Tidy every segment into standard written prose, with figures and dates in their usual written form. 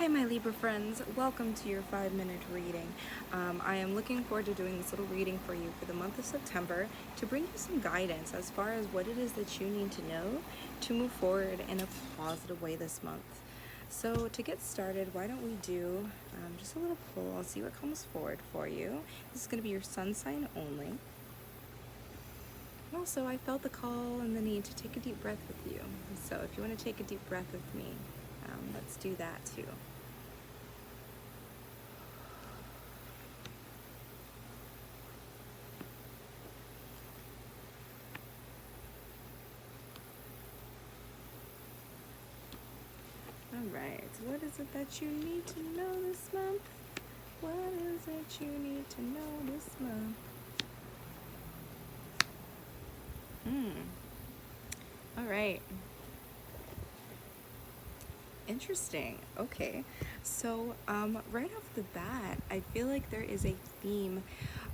Hi my Libra friends, welcome to your 5-minute reading. I am looking forward to doing this little reading for you for the month of September to bring you some guidance as far as what it is that you need to know to move forward in a positive way this month. So to get started, why don't we do just a little pull. I'll see what comes forward for you. This is going to be your sun sign only. Also, I felt the call and the need to take a deep breath with you. So if you want to take a deep breath with me, let's do that too. Alright, what is it that you need to know this month? What is it you need to know this month? Alright. Interesting. Okay. So, right off the bat, I feel like there is a theme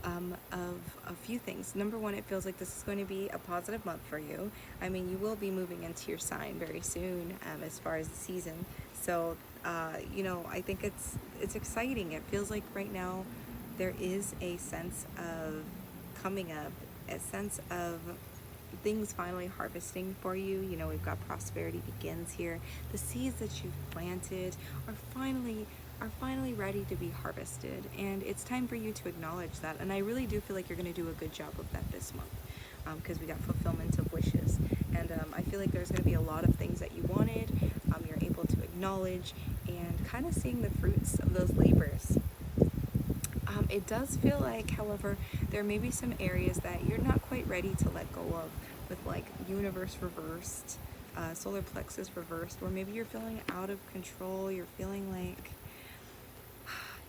of a few things. Number one, it feels like this is going to be a positive month for you. I mean, you will be moving into your sign very soon as far as the season. So, I think it's exciting. It feels like right now there is a sense of coming up, a sense of things finally harvesting for you. We've got prosperity begins here. The seeds that you've planted are finally ready to be harvested, and it's time for you to acknowledge that. And I really do feel like you're going to do a good job of that this month, because we got fulfillment of wishes, and I feel like there's going to be a lot of things that you wanted. You're able to acknowledge and kind of seeing the fruits of those labors. It does feel like, however, there may be some areas that you're not quite ready to let go of, with like universe reversed, solar plexus reversed, or maybe you're feeling out of control. You're feeling like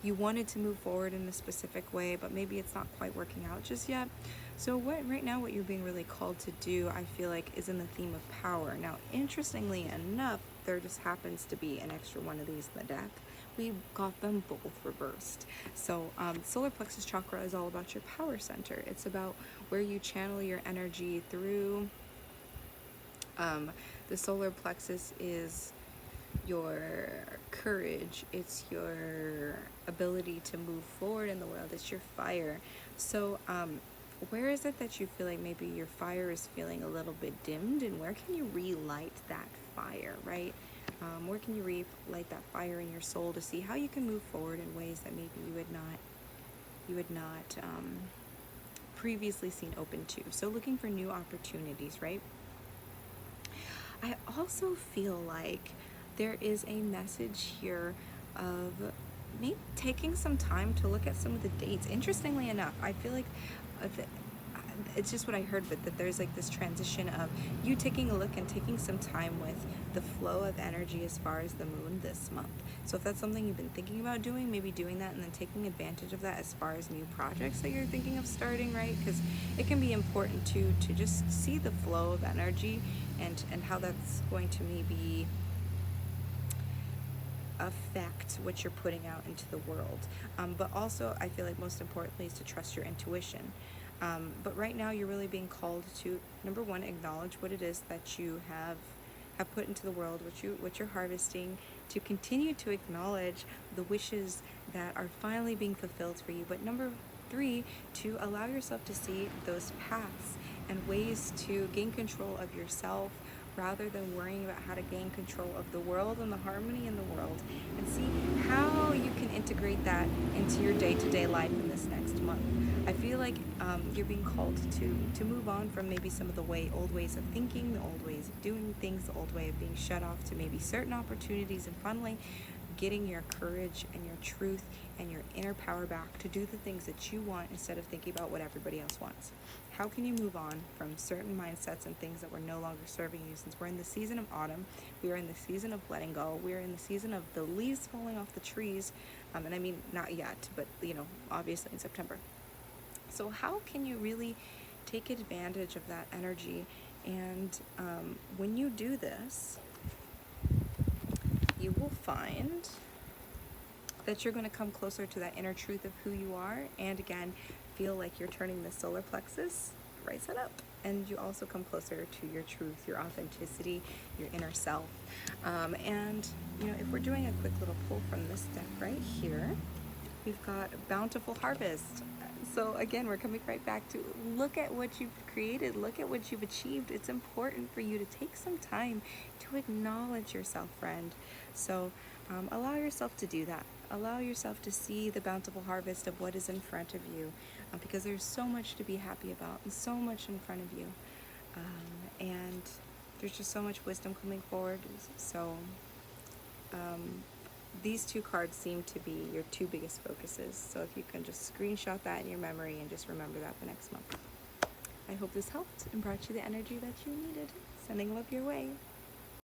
you wanted to move forward in a specific way, but maybe it's not quite working out just yet. So right now what you're being really called to do, I feel like, is in the theme of power. Now, interestingly enough, there just happens to be an extra one of these in the deck. We got them both reversed. So solar plexus chakra is all about your power center. It's about where you channel your energy through. The solar plexus is your courage, it's your ability to move forward in the world, it's your fire. So where is it that you feel like maybe your fire is feeling a little bit dimmed, and where can you relight that fire, right? Where can you relight that fire in your soul to see how you can move forward in ways that maybe you had not previously seen open to. So looking for new opportunities, right? I also feel like there is a message here of me taking some time to look at some of the dates. Interestingly enough, I feel like it's just what I heard, but that there's like this transition of you taking a look and taking some time with the flow of energy as far as the moon this month. So if that's something you've been thinking about doing, maybe doing that and then taking advantage of that as far as new projects that you're thinking of starting, right? Because it can be important to just see the flow of energy and how that's going to maybe affect what you're putting out into the world. But also, I feel like most importantly is to trust your intuition. But right now you're really being called to, number one, acknowledge what it is that you have put into the world, what you're harvesting, to continue to acknowledge the wishes that are finally being fulfilled for you. But number three, to allow yourself to see those paths and ways to gain control of yourself, rather than worrying about how to gain control of the world and the harmony in the world, and see how you can integrate that into your day-to-day life in this next month. I feel like you're being called to move on from maybe some of the old ways of thinking, the old ways of doing things, the old way of being shut off to maybe certain opportunities, and finally getting your courage and your truth and your inner power back to do the things that you want instead of thinking about what everybody else wants. How can you move on from certain mindsets and things that were no longer serving you? Since we're in the season of autumn, we are in the season of letting go, we are in the season of the leaves falling off the trees, and I mean, not yet, but obviously in September. So how can you really take advantage of that energy? And when you do this, you will find that you're going to come closer to that inner truth of who you are, and again, feel like you're turning the solar plexus right side up. and you also come closer to your truth, your authenticity, your inner self. And you know, if we're doing a quick little pull from this deck right here, we've got bountiful harvest. So again, we're coming right back to look at what you've created, look at what you've achieved. It's important for you to take some time to acknowledge yourself, friend. So allow yourself to do that. Allow yourself to see the bountiful harvest of what is in front of you, because there's so much to be happy about and so much in front of you. And there's just so much wisdom coming forward. So these two cards seem to be your two biggest focuses. So if you can just screenshot that in your memory and just remember that the next month. I hope this helped and brought you the energy that you needed. Sending love your way.